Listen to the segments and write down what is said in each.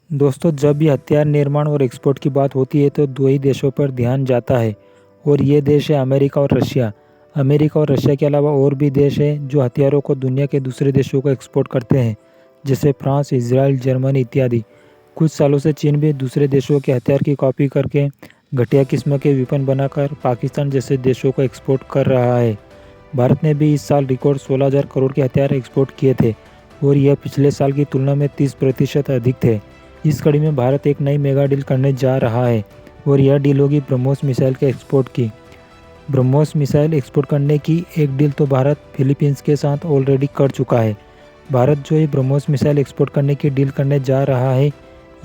दोस्तों, जब भी हथियार निर्माण और एक्सपोर्ट की बात होती है तो दो ही देशों पर ध्यान जाता है और ये देश है अमेरिका और रशिया। अमेरिका और रशिया के अलावा और भी देश हैं जो हथियारों को दुनिया के दूसरे देशों को एक्सपोर्ट करते हैं, जैसे फ्रांस, इजराइल, जर्मनी इत्यादि। कुछ सालों से चीन भी दूसरे देशों के हथियार की कॉपी करके घटिया किस्म के वेपन बनाकर पाकिस्तान जैसे देशों को एक्सपोर्ट कर रहा है। भारत ने भी इस साल रिकॉर्ड 16,000 करोड़ के हथियार एक्सपोर्ट किए थे और यह पिछले साल की तुलना में 30% अधिक थे। इस कड़ी में भारत एक नई मेगा डील करने जा रहा है और यह डील होगी ब्रह्मोस मिसाइल के एक्सपोर्ट की। ब्रह्मोस मिसाइल एक्सपोर्ट करने की एक डील तो भारत फिलीपींस के साथ ऑलरेडी कर चुका है। भारत जो ये ब्रह्मोस मिसाइल एक्सपोर्ट करने की डील करने जा रहा है,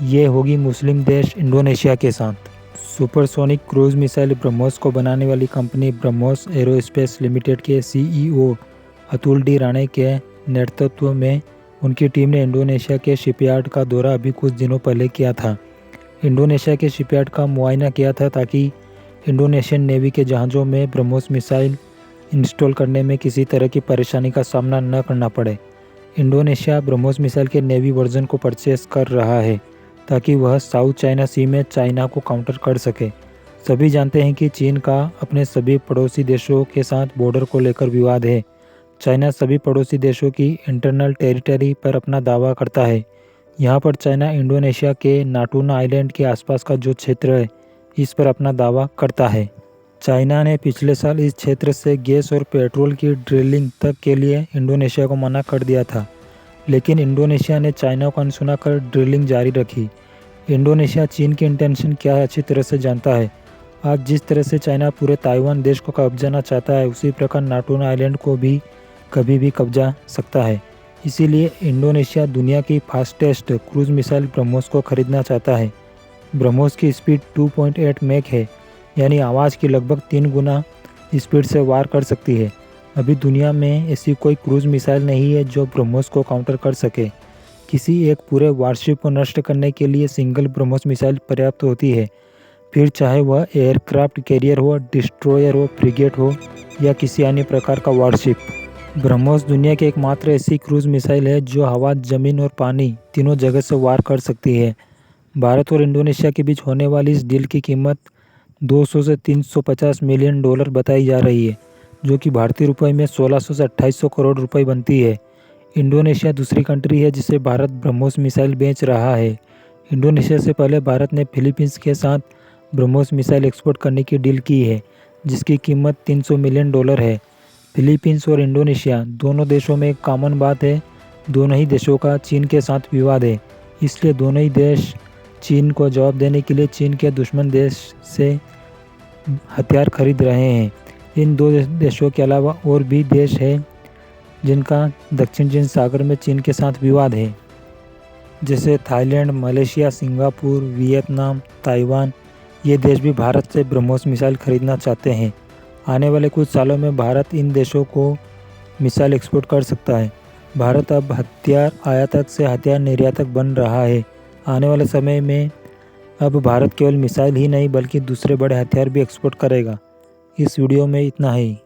ये होगी मुस्लिम देश इंडोनेशिया के साथ। सुपरसोनिक क्रूज मिसाइल ब्रह्मोस को बनाने वाली कंपनी ब्रह्मोस एरोस्पेस लिमिटेड के सीईओ अतुल डी राणे के नेतृत्व में उनकी टीम ने इंडोनेशिया के शिपयार्ड का दौरा अभी कुछ दिनों पहले किया था। इंडोनेशिया के शिपयार्ड का मुआयना किया था ताकि इंडोनेशियन नेवी के जहाज़ों में ब्रह्मोस मिसाइल इंस्टॉल करने में किसी तरह की परेशानी का सामना न करना पड़े। इंडोनेशिया ब्रह्मोस मिसाइल के नेवी वर्जन को परचेस कर रहा है ताकि वह साउथ चाइना सी में चाइना को काउंटर कर सके। सभी जानते हैं कि चीन का अपने सभी पड़ोसी देशों के साथ बॉर्डर को लेकर विवाद है। चाइना सभी पड़ोसी देशों की इंटरनल टेरिटरी पर अपना दावा करता है। यहाँ पर चाइना इंडोनेशिया के नाटूना आइलैंड के आसपास का जो क्षेत्र है, इस पर अपना दावा करता है। चाइना ने पिछले साल इस क्षेत्र से गैस और पेट्रोल की ड्रिलिंग तक के लिए इंडोनेशिया को मना कर दिया था, लेकिन इंडोनेशिया ने चाइना को अनसुना कर ड्रिलिंग जारी रखी। इंडोनेशिया चीन की इंटेंशन क्या है अच्छी तरह से जानता है। आज जिस तरह से चाइना पूरे ताइवान देश को कब्जाना चाहता है, उसी प्रकार नाटूना आइलैंड को भी कभी भी कब्जा सकता है। इसीलिए इंडोनेशिया दुनिया की फास्टेस्ट क्रूज मिसाइल ब्रह्मोस को खरीदना चाहता है। ब्रह्मोस की स्पीड 2.8 मैक है, यानी आवाज़ की लगभग 3 गुना स्पीड से वार कर सकती है। अभी दुनिया में ऐसी कोई क्रूज मिसाइल नहीं है जो ब्रह्मोस को काउंटर कर सके। किसी एक पूरे वारशिप को नष्ट करने के लिए सिंगल ब्रह्मोस मिसाइल पर्याप्त होती है, फिर चाहे वह एयरक्राफ्ट कैरियर हो, डिस्ट्रॉयर हो, फ्रिगेट हो या किसी अन्य प्रकार का वारशिप। ब्रह्मोस दुनिया की एकमात्र ऐसी क्रूज मिसाइल है जो हवा, जमीन और पानी तीनों जगह से वार कर सकती है। भारत और इंडोनेशिया के बीच होने वाली इस डील की कीमत 200 से 350 मिलियन डॉलर बताई जा रही है, जो कि भारतीय रुपये में 1600 से 2800 करोड़ रुपए बनती है। इंडोनेशिया दूसरी कंट्री है जिसे भारत ब्रह्मोस मिसाइल बेच रहा है। इंडोनेशिया से पहले भारत ने फिलीपींस के साथ ब्रह्मोस मिसाइल एक्सपोर्ट करने की डील की है, जिसकी कीमत 300 मिलियन डॉलर है। फिलीपींस और इंडोनेशिया दोनों देशों में एक कॉमन बात है, दोनों ही देशों का चीन के साथ विवाद है। इसलिए दोनों ही देश चीन को जवाब देने के लिए चीन के दुश्मन देश से हथियार खरीद रहे हैं। इन दो देशों के अलावा और भी देश हैं जिनका दक्षिण चीन सागर में चीन के साथ विवाद है, जैसे Thailand, Malaysia, Singapore, Vietnam, Taiwan. ये देश भी भारत से ब्रह्मोस मिसाइल खरीदना चाहते हैं। आने वाले कुछ सालों में भारत इन देशों को मिसाइल एक्सपोर्ट कर सकता है। भारत अब हथियार आयातक से हथियार निर्यातक बन रहा है। आने वाले समय में अब भारत केवल मिसाइल ही नहीं बल्कि दूसरे बड़े हथियार भी एक्सपोर्ट करेगा। इस वीडियो में इतना ही।